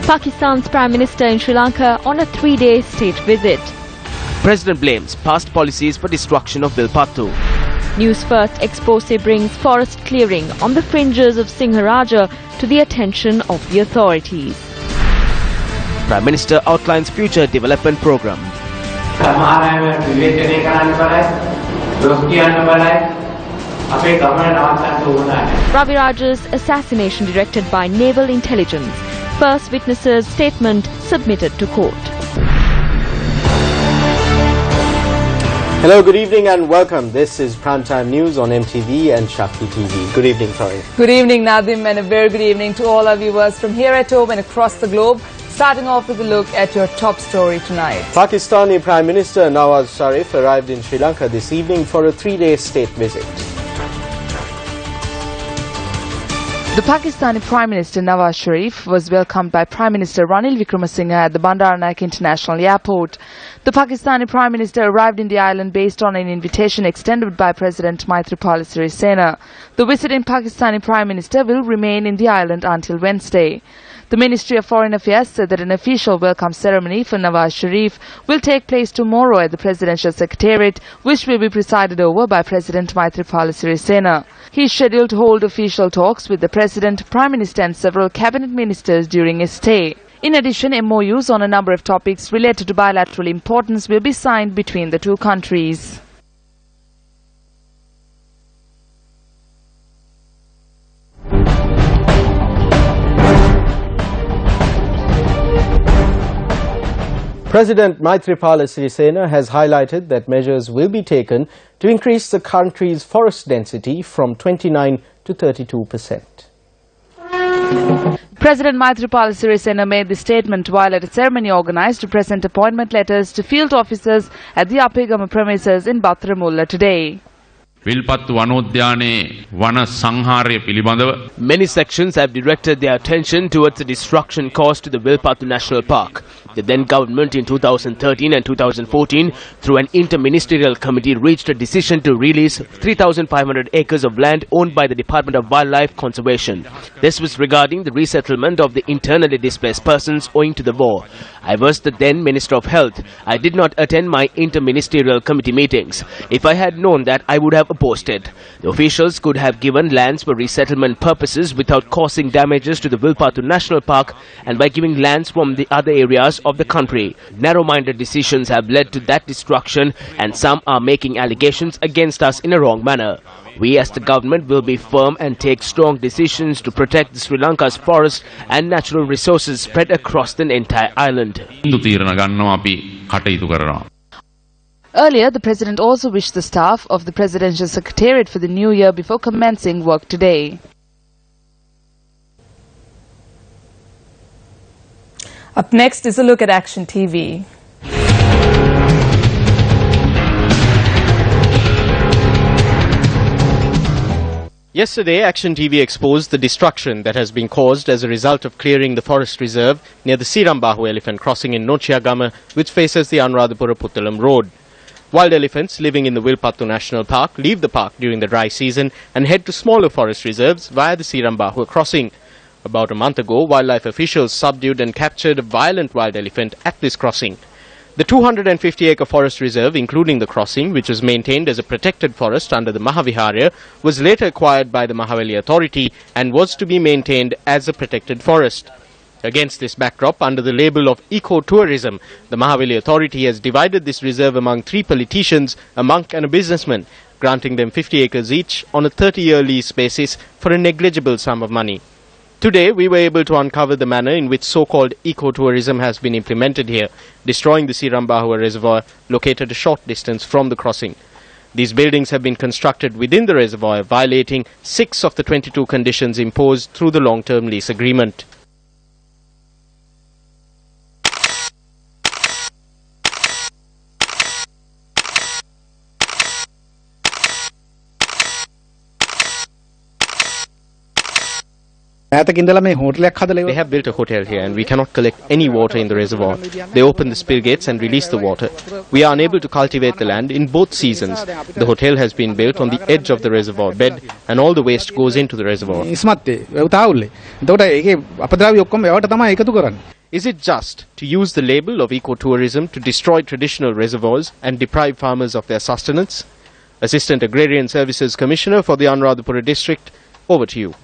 Pakistan's Prime Minister in Sri Lanka on a 3-day state visit. President blames past policies for destruction of Vilpattu. Newsfirst expose brings forest clearing on the fringes of Singharaja to the attention of the authorities. Prime Minister outlines future development program. Ravi Raja's assassination directed by Naval Intelligence. First witnesses' statement submitted to court. Hello, good evening and welcome. This is Primetime News on MTV and Shakti TV. Good evening, Tori. Good evening, Nadim, and a very good evening to all our viewers from here at home and across the globe. Starting off with a look at your top story tonight. Pakistani Prime Minister Nawaz Sharif arrived in Sri Lanka this evening for a 3-day state visit. The Pakistani Prime Minister Nawaz Sharif was welcomed by Prime Minister Ranil Wickremesinghe at the Bandaranaike International Airport. The Pakistani Prime Minister arrived in the island based on an invitation extended by President Maithripala Sirisena. The visiting Pakistani Prime Minister will remain in the island until Wednesday. The Ministry of Foreign Affairs said that an official welcome ceremony for Nawaz Sharif will take place tomorrow at the Presidential Secretariat, which will be presided over by President Maithripala Sirisena. He is scheduled to hold official talks with the President, Prime Minister and several cabinet ministers during his stay. In addition, MOUs on a number of topics related to bilateral importance will be signed between the two countries. President Maithripala Sirisena has highlighted that measures will be taken to increase the country's forest density from 29 to 32%. President Maithripala Sirisena made this statement while at a ceremony organized to present appointment letters to field officers at the Apigama premises in Batharamulla today. Many sections have directed their attention towards the destruction caused to the Vilpattu National Park. The then government in 2013 and 2014, through an interministerial committee, reached a decision to release 3,500 acres of land owned by the Department of Wildlife Conservation. This was regarding the resettlement of the internally displaced persons owing to the war. I was the then Minister of Health. I did not attend my interministerial committee meetings. If I had known that, I would have opposed it. The officials could have given lands for resettlement purposes without causing damages to the Vilpattu National Park and by giving lands from the other areas of the country. Narrow-minded decisions have led to that destruction, and some are making allegations against us in a wrong manner. We as the government will be firm and take strong decisions to protect Sri Lanka's forests and natural resources spread across the entire island. Earlier, the President also wished the staff of the Presidential Secretariat for the new year before commencing work today. Up next is a look at Action TV. Yesterday, Action TV exposed the destruction that has been caused as a result of clearing the forest reserve near the Sirambahu elephant crossing in Nochiagama, which faces the Anuradhapura-Puttalam road. Wild elephants living in the Vilpattu National Park leave the park during the dry season and head to smaller forest reserves via the Sirambahu crossing. About a month ago, wildlife officials subdued and captured a violent wild elephant at this crossing. The 250-acre forest reserve, including the crossing, which was maintained as a protected forest under the Mahaviharya, was later acquired by the Mahaweli Authority and was to be maintained as a protected forest. Against this backdrop, under the label of eco-tourism, the Mahaweli Authority has divided this reserve among 3 politicians, a monk and a businessman, granting them 50 acres each on a 30-year lease basis for a negligible sum of money. Today, we were able to uncover the manner in which so-called eco-tourism has been implemented here, destroying the Sirambahu reservoir located a short distance from the crossing. These buildings have been constructed within the reservoir, violating 6 of the 22 conditions imposed through the long-term lease agreement. They have built a hotel here and we cannot collect any water in the reservoir. They open the spill gates and release the water. We are unable to cultivate the land in both seasons. The hotel has been built on the edge of the reservoir bed and all the waste goes into the reservoir. Is it just to use the label of ecotourism to destroy traditional reservoirs and deprive farmers of their sustenance? Assistant Agrarian Services Commissioner for the Anuradhapura district, over to you.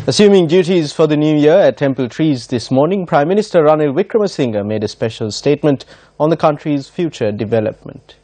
Assuming duties for the new year at Temple Trees this morning, Prime Minister Ranil Wickremesinghe made a special statement on the country's future development.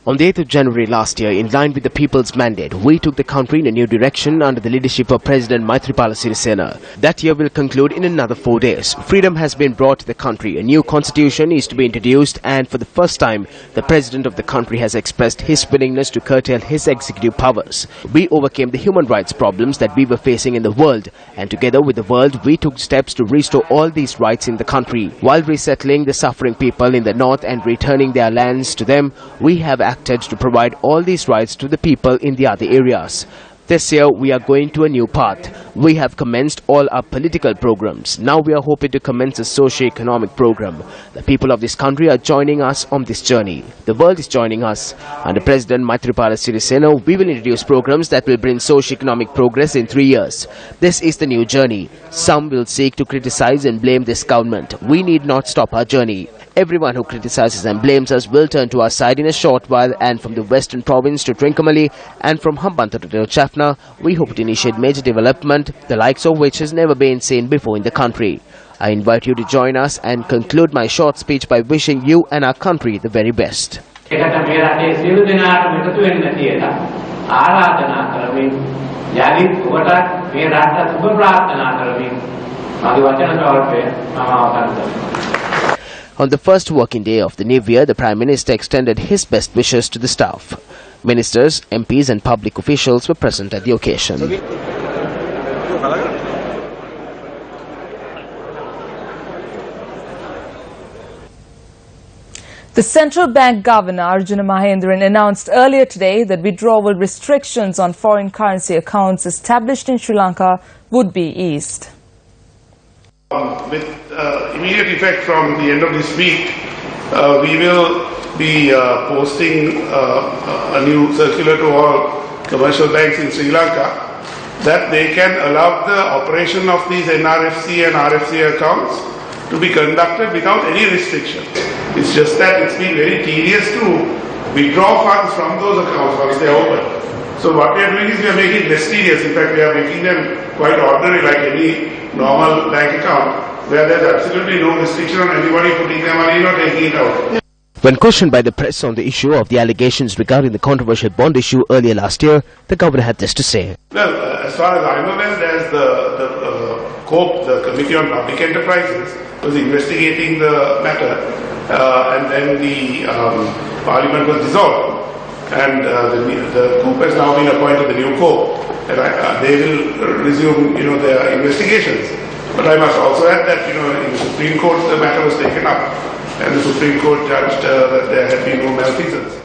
On the 8th of January last year, in line with the people's mandate, we took the country in a new direction under the leadership of President Maithripala Sirisena. That year will conclude in another 4 days. Freedom has been brought to the country. A new constitution is to be introduced, and for the first time, the President of the country has expressed his willingness to curtail his executive powers. We overcame the human rights problems that we were facing in the world, and together with the world, we took steps to restore all these rights in the country. While resettling the suffering people in the north and returning their lands to them, we have acted to provide all these rights to the people in the other areas. This year, we are going to a new path. We have commenced all our political programs. Now we are hoping to commence a socio-economic program. The people of this country are joining us on this journey. The world is joining us. Under President Maithripala Sirisena, we will introduce programs that will bring socio-economic progress in 3 years. This is the new journey. Some will seek to criticize and blame this government. We need not stop our journey. Everyone who criticizes and blames us will turn to our side in a short while, and from the western province to Trincomalee and from Hambantota to Jaffna, we hope to initiate major development, the likes of which has never been seen before in the country. I invite you to join us and conclude my short speech by wishing you and our country the very best. On the first working day of the new year, the Prime Minister extended his best wishes to the staff. Ministers, MPs and public officials were present at the occasion. The central bank governor Arjuna Mahendran announced earlier today that withdrawal restrictions on foreign currency accounts established in Sri Lanka would be eased. With immediate effect from the end of this week, we will be posting a new circular to all commercial banks in Sri Lanka that they can allow the operation of these NRFC and RFC accounts to be conducted without any restriction. It's just that it's been very tedious to withdraw funds from those accounts once they are open. So what we are doing is we are making less tedious. In fact, we are making them quite ordinary, like any normal bank account, where there is absolutely no restriction on anybody putting their money or taking it out. When questioned by the press on the issue of the allegations regarding the controversial bond issue earlier last year, the governor had this to say. Well, as far as I know, there's the COPE, the Committee on Public Enterprises, was investigating the matter, and then the Parliament was dissolved. And the COPE has now been appointed the new COPE, and they will resume, their investigations. But I must also add that, in the Supreme Court the matter was taken up, and the Supreme Court judged that there had been no malfeasance.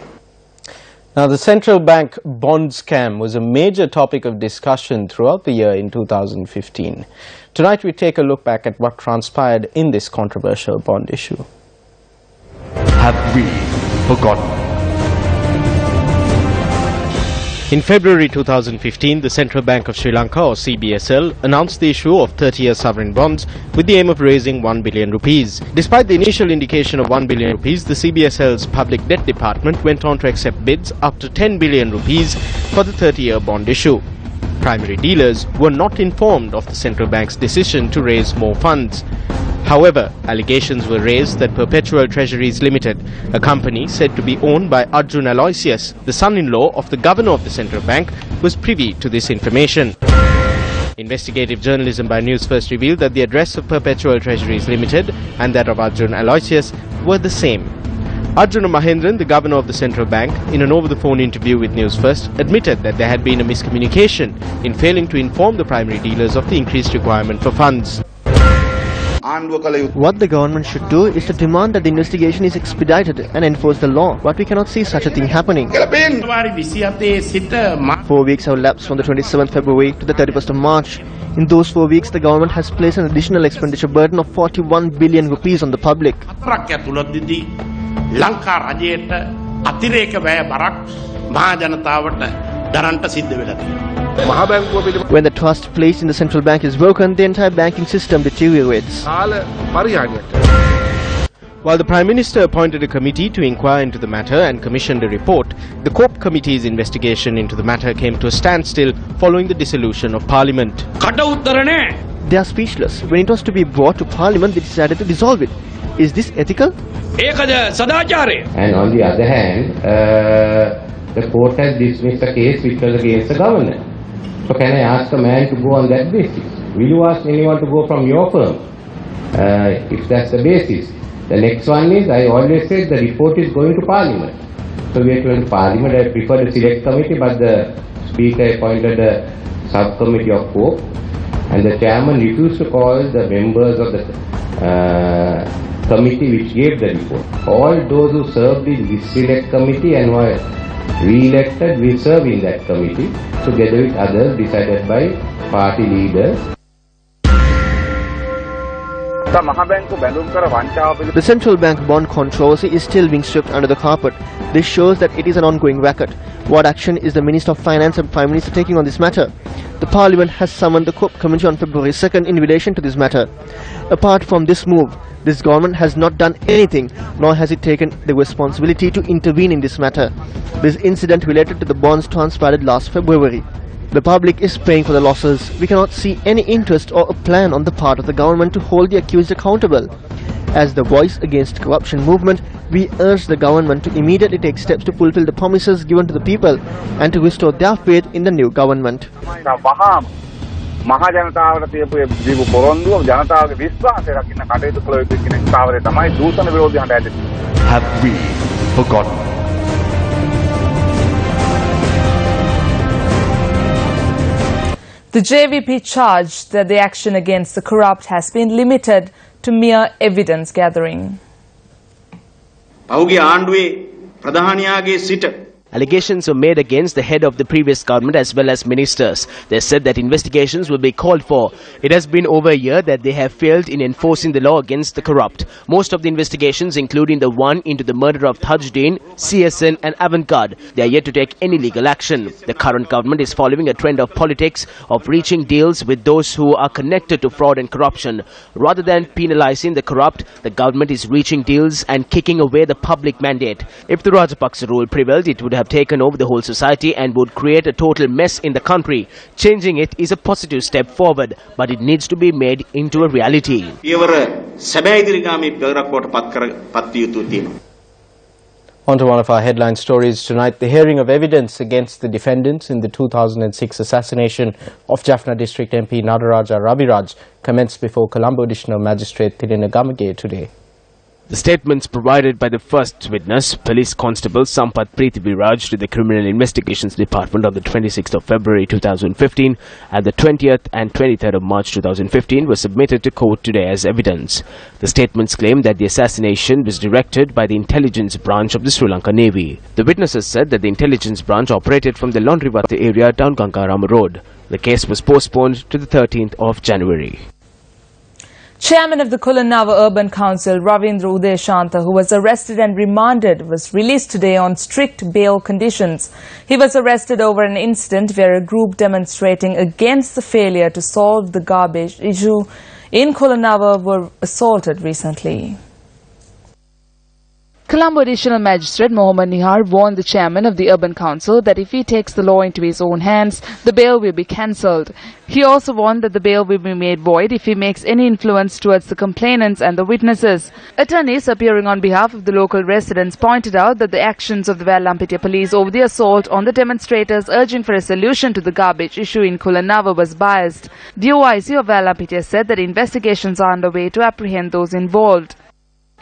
Now, the central bank bond scam was a major topic of discussion throughout the year in 2015. Tonight, we take a look back at what transpired in this controversial bond issue. Have we forgotten? In February 2015, the Central Bank of Sri Lanka, or CBSL, announced the issue of 30-year sovereign bonds with the aim of raising 1 billion rupees. Despite the initial indication of 1 billion rupees, the CBSL's public debt department went on to accept bids up to 10 billion rupees for the 30-year bond issue. Primary dealers were not informed of the central bank's decision to raise more funds. However, allegations were raised that Perpetual Treasuries Limited, a company said to be owned by Arjun Aloysius, the son-in-law of the governor of the central bank, was privy to this information. Investigative journalism by Newsfirst revealed that the address of Perpetual Treasuries Limited and that of Arjun Aloysius were the same. Arjuna Mahendran, the governor of the central bank, in an over-the-phone interview with Newsfirst, admitted that there had been a miscommunication in failing to inform the primary dealers of the increased requirement for funds. What the government should do is to demand that the investigation is expedited and enforce the law, but we cannot see such a thing happening. 4 weeks have elapsed from the 27th February to the 31st of March. In those 4 weeks, the government has placed an additional expenditure burden of 41 billion rupees on the public. Lanka රජයට අතිරේක වැය බරක් මහා ජනතාවට දරන්නට සිද්ධ වෙලා තියෙනවා. When the trust placed in the central bank is broken, the entire banking system deteriorates. While the Prime Minister appointed a committee to inquire into the matter and commissioned a report, the COPE Committee's investigation into the matter came to a standstill following the dissolution of Parliament. They are speechless. When it was to be brought to Parliament, they decided to dissolve it. Is this ethical? And on the other hand, the court has dismissed a case which was against the governor. So can I ask a man to go on that basis? Will you ask anyone to go from your firm? If that's the basis. The next one is, I always said the report is going to Parliament. So we are going to Parliament. I prefer the select committee, but the Speaker appointed a subcommittee of COPE, and the chairman refused to call the members of the committee which gave the report. All those who served in this select committee and were re-elected will serve in that committee together with others decided by party leaders. The central bank bond controversy is still being swept under the carpet. This shows that it is an ongoing racket. What action is the Minister of Finance and Prime Minister taking on this matter? The Parliament has summoned the COPE Committee on February 2nd in relation to this matter. Apart from this move, this government has not done anything, nor has it taken the responsibility to intervene in this matter. This incident related to the bonds transpired last February. The public is paying for the losses. We cannot see any interest or a plan on the part of the government to hold the accused accountable. As the Voice Against Corruption movement, we urge the government to immediately take steps to fulfill the promises given to the people and to restore their faith in the new government. Have we forgotten? The JVP charged that the action against the corrupt has been limited to mere evidence gathering. Allegations were made against the head of the previous government as well as ministers. They said that investigations will be called for. It has been over a year that they have failed in enforcing the law against the corrupt. Most of the investigations, including the one into the murder of Tajuddin, CSN and Avantgarde, they are yet to take any legal action. The current government is following a trend of politics of reaching deals with those who are connected to fraud and corruption. Rather than penalizing the corrupt, the government is reaching deals and kicking away the public mandate. If the Rajapaksa rule prevailed, it would have taken over the whole society and would create a total mess in the country. Changing it is a positive step forward, but it needs to be made into a reality. On to one of our headline stories tonight. The hearing of evidence against the defendants in the 2006 assassination of Jaffna District MP Nadaraja Raviraj commenced before Colombo Additional Magistrate Thilina Gamage today. The statements provided by the first witness, Police Constable Sampath Preethiviraj, to the Criminal Investigations Department on the 26th of February 2015 and the 20th and 23rd of March 2015 were submitted to court today as evidence. The statements claim that the assassination was directed by the intelligence branch of the Sri Lanka Navy. The witnesses said that the intelligence branch operated from the Laundrywata area down Gangarama Road. The case was postponed to the 13th of January. Chairman of the Kulannava Urban Council, Ravindra Udeshanta, who was arrested and remanded, was released today on strict bail conditions. He was arrested over an incident where a group demonstrating against the failure to solve the garbage issue in Kulannava were assaulted recently. Colombo Additional Magistrate Mohammad Nihar warned the chairman of the Urban Council that if he takes the law into his own hands, the bail will be cancelled. He also warned that the bail will be made void if he makes any influence towards the complainants and the witnesses. Attorneys appearing on behalf of the local residents pointed out that the actions of the Vallampitiya police over the assault on the demonstrators urging for a solution to the garbage issue in Kulannava was biased. The OIC of Vallampitiya said that investigations are underway to apprehend those involved.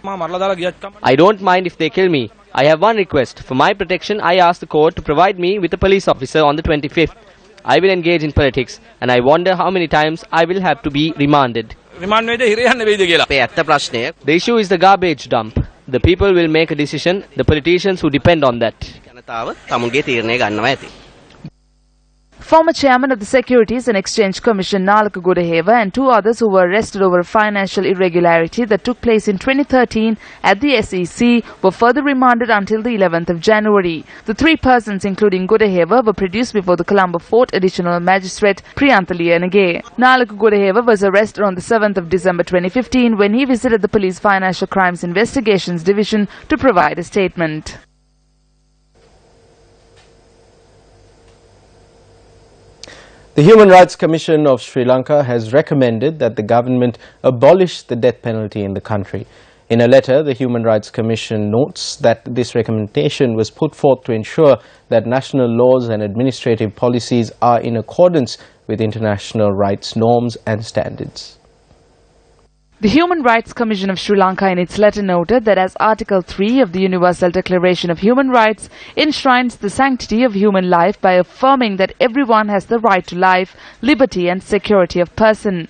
I don't mind if they kill me. I have one request. For my protection, I ask the court to provide me with a police officer on the 25th. I will engage in politics and I wonder how many times I will have to be remanded. The issue is the garbage dump. The people will make a decision, the politicians who depend on that. Former chairman of the Securities and Exchange Commission Nalaka Gudaheva and two others who were arrested over a financial irregularity that took place in 2013 at the SEC were further remanded until the 11th of January. The three persons, including Gudaheva, were produced before the Colombo Fort Additional Magistrate Priyantali Anage. Nalaka Gudaheva was arrested on the 7th of December 2015 when he visited the Police Financial Crimes Investigations Division to provide a statement. The Human Rights Commission of Sri Lanka has recommended that the government abolish the death penalty in the country. In a letter, the Human Rights Commission notes that this recommendation was put forth to ensure that national laws and administrative policies are in accordance with international rights norms and standards. The Human Rights Commission of Sri Lanka in its letter noted that as Article 3 of the Universal Declaration of Human Rights enshrines the sanctity of human life by affirming that everyone has the right to life, liberty and security of person.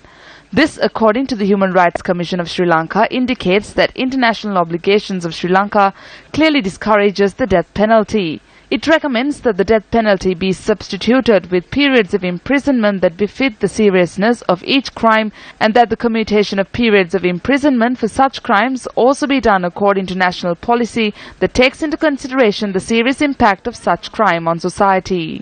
This, according to the Human Rights Commission of Sri Lanka, indicates that international obligations of Sri Lanka clearly discourages the death penalty. It recommends that the death penalty be substituted with periods of imprisonment that befit the seriousness of each crime, and that the commutation of periods of imprisonment for such crimes also be done according to national policy that takes into consideration the serious impact of such crime on society.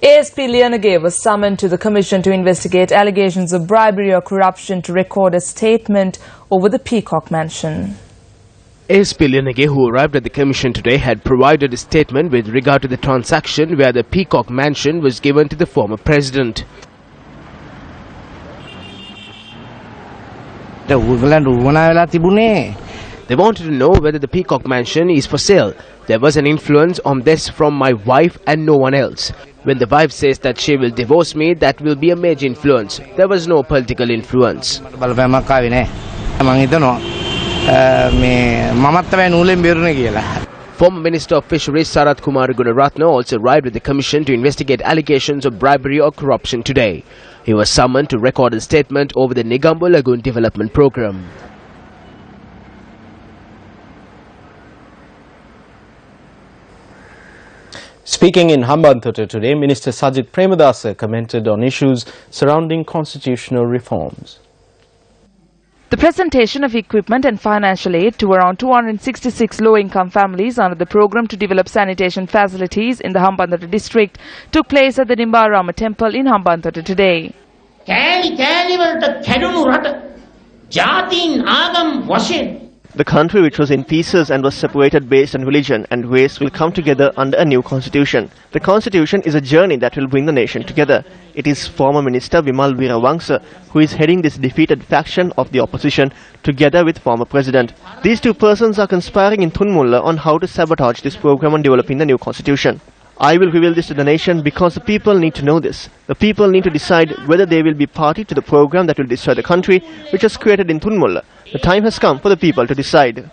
ASP Lianage was summoned to the Commission to investigate allegations of bribery or corruption to record a statement over the Peacock Mansion. ASP Lianage, who arrived at the Commission today, had provided a statement with regard to the transaction where the Peacock Mansion was given to the former president. They wanted to know whether the Peacock Mansion is for sale. There was an influence on this from my wife and no one else. When the wife says that she will divorce me, that will be a major influence. There was no political influence. Former Minister of Fisheries Sarath Kumar Gunaratne also arrived at the Commission to investigate allegations of bribery or corruption today. He was summoned to record a statement over the Negombo Lagoon Development Programme. Speaking in Hambantota today, Minister Sajith Premadasa commented on issues surrounding constitutional reforms. The presentation of equipment and financial aid to around 266 low-income families under the program to develop sanitation facilities in the Hambantota district took place at the Nimbarama temple in Hambantota today. The country, which was in pieces and was separated based on religion and race, will come together under a new constitution. The constitution is a journey that will bring the nation together. It is former Minister Vimal Weerawangsa who is heading this defeated faction of the opposition together with former President. These two persons are conspiring in Thunmulla on how to sabotage this program on developing the new constitution. I will reveal this to the nation because the people need to know this. The people need to decide whether they will be party to the program that will destroy the country, which was created in Thunmulla. The time has come for the people to decide.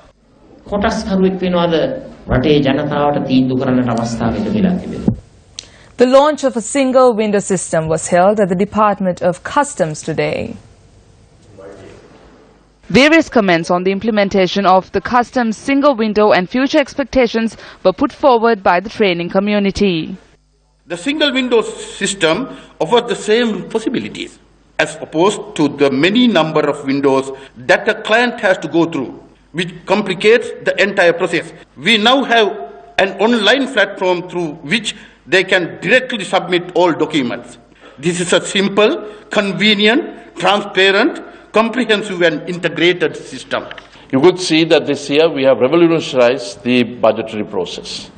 The launch of a single window system was held at the Department of Customs today. Various comments on the implementation of the customs single window and future expectations were put forward by the training community. The single window system offers the same possibilities as opposed to the many number of windows that a client has to go through, which complicates the entire process. We now have an online platform through which they can directly submit all documents. This is a simple, convenient, transparent, comprehensive and integrated system. You could see that this year we have revolutionized the budgetary process.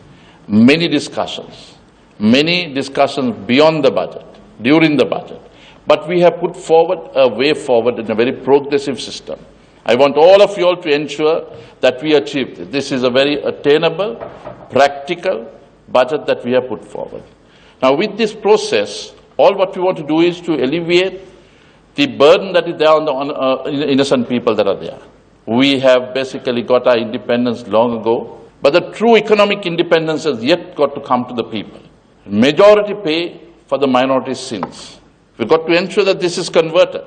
Many discussions beyond the budget, during the budget. But we have put forward a way forward in a very progressive system. I want all of you all to ensure that we achieve this. This is a very attainable, practical budget that we have put forward. Now with this process, all what we want to do is to alleviate the burden that is there on the innocent people that are there. We have basically got our independence long ago, but the true economic independence has yet got to come to the people. Majority pay for the minority sins. We've got to ensure that this is converted.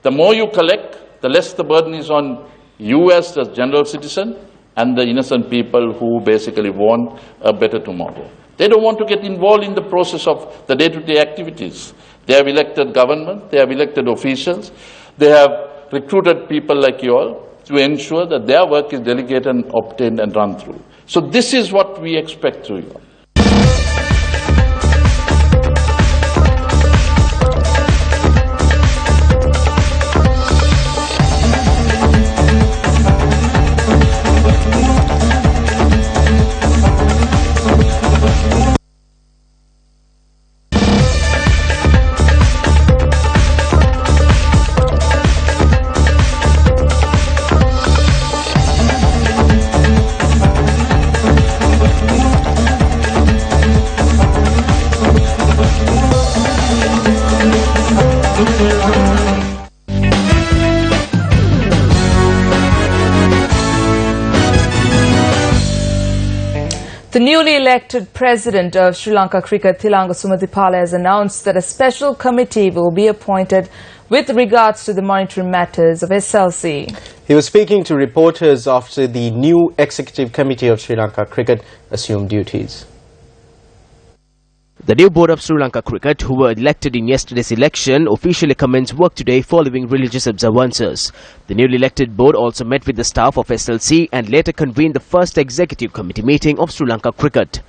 The more you collect, the less the burden is on you as the general citizen and the innocent people who basically want a better tomorrow. They don't want to get involved in the process of the day-to-day activities. They have elected government, they have elected officials, they have recruited people like you all to ensure that their work is delegated and obtained and run through. So this is what we expect through you all. The newly elected president of Sri Lanka Cricket, Thilanga Sumathipala, has announced that a special committee will be appointed with regards to the monitoring matters of SLC. He was speaking to reporters after the new executive committee of Sri Lanka Cricket assumed duties. The new board of Sri Lanka Cricket, who were elected in yesterday's election, officially commenced work today following religious observances. The newly elected board also met with the staff of SLC and later convened the first executive committee meeting of Sri Lanka Cricket.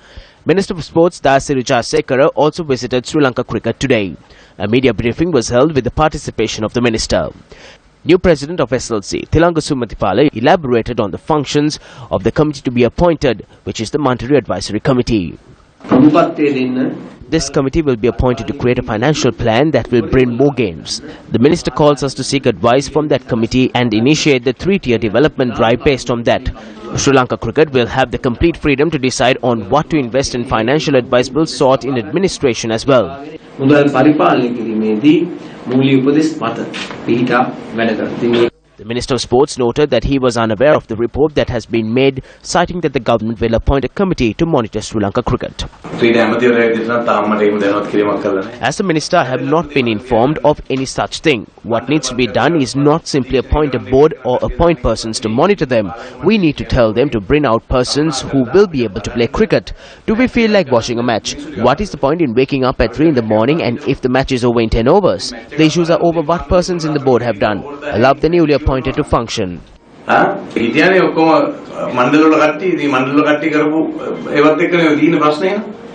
Minister of Sports Dasi Wijayasekara also visited Sri Lanka Cricket today. A media briefing was held with the participation of the minister. New president of SLC, Thilanga Sumathipala, elaborated on the functions of the committee to be appointed, which is the Monetary Advisory Committee. This committee will be appointed to create a financial plan that will bring more gains. The minister calls us to seek advice from that committee and initiate the three-tier development drive based on that. Sri Lanka Cricket will have the complete freedom to decide on what to invest in. Financial advice will sought in administration as well. The Minister of Sports noted that he was unaware of the report that has been made, citing that the government will appoint a committee to monitor Sri Lanka cricket. As the minister, I have not been informed of any such thing. What needs to be done is not simply appoint a board or appoint persons to monitor them. We need to tell them to bring out persons who will be able to play cricket. Do we feel like watching a match? What is the point in waking up at 3 in the morning and if the match is over in 10 overs? The issues are over what persons in the board have done. Allow the newly appointed to function.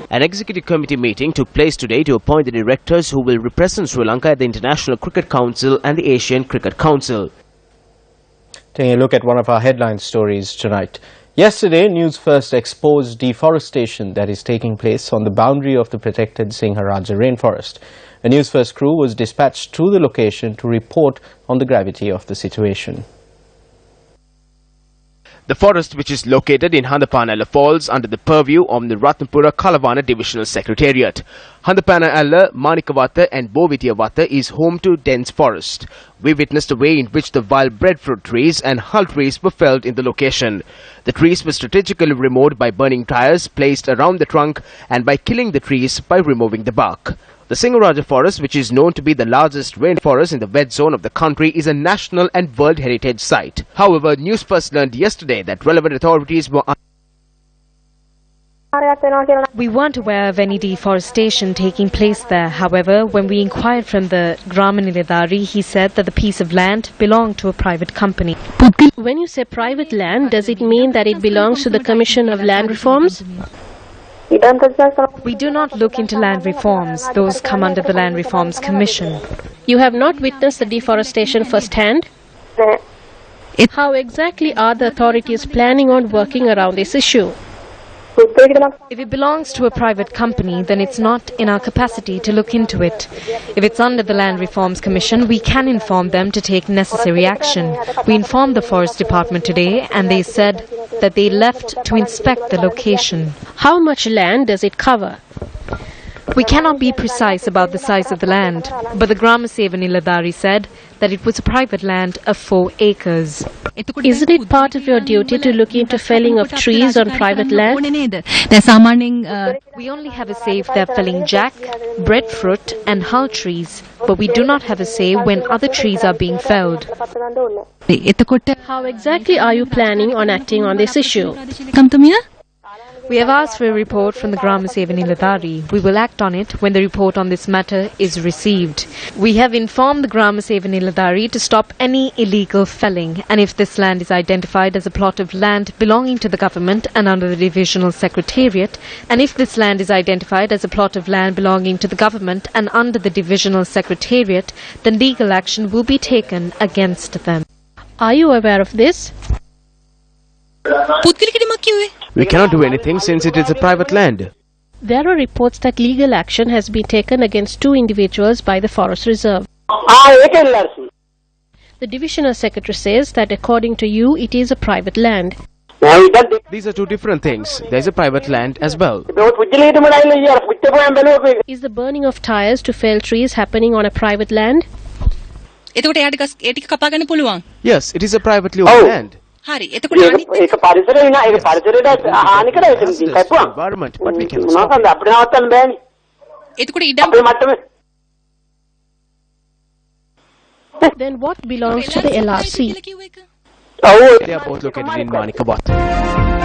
An executive committee meeting took place today to appoint the directors who will represent Sri Lanka at the International Cricket Council and the Asian Cricket Council. Taking a look at one of our headline stories tonight. Yesterday, Newsfirst exposed deforestation that is taking place on the boundary of the protected Singharaja rainforest. A Newsfirst crew was dispatched to the location to report on the gravity of the situation. The forest, which is located in Handapanala, falls under the purview of the Ratnapura Kalawana Divisional Secretariat. Handapanala, Manikawatha and Bovitiyawatha is home to dense forest. We witnessed the way in which the wild breadfruit trees and hull trees were felled in the location. The trees were strategically removed by burning tires placed around the trunk and by killing the trees by removing the bark. The Singharaja forest, which is known to be the largest rainforest in the wet zone of the country, is a national and World Heritage Site. However, Newsfirst learned yesterday that relevant authorities were We weren't aware of any deforestation taking place there. However, when we inquired from the Gramanilidari, he said that the piece of land belonged to a private company. When you say private land, does it mean that it belongs to the Commission of Land Reforms? We do not look into land reforms. Those come under the Land Reforms Commission. You have not witnessed the deforestation firsthand? How exactly are the authorities planning on working around this issue? If it belongs to a private company, then it's not in our capacity to look into it. If it's under the Land Reforms Commission, we can inform them to take necessary action. We informed the Forest Department today and they said that they left to inspect the location. How much land does it cover? We cannot be precise about the size of the land, but the Grama Seva Niladhari said that it was a private land of 4 acres. Isn't it part of your duty to look into felling of trees on private land? We only have a say if they're felling jack, breadfruit and hull trees, but we do not have a say when other trees are being felled. How exactly are you planning on acting on this issue? We have asked for a report from the Grama Seva Niladhari. We will act on it when the report on this matter is received. We have informed the Grama Seva Niladhari to stop any illegal felling, and if this land is identified as a plot of land belonging to the government and under the divisional secretariat, then legal action will be taken against them. Are you aware of this? We cannot do anything since it is a private land. There are reports that legal action has been taken against 2 individuals by the Forest Reserve. The divisional secretary says that according to you, it is a private land. These are 2 different things. There is a private land as well. Is the burning of tires to fell trees happening on a private land? Yes, it is a privately owned land. Environment, but we can stop it. Then what belongs to the LRC? They are both located in Manikabad.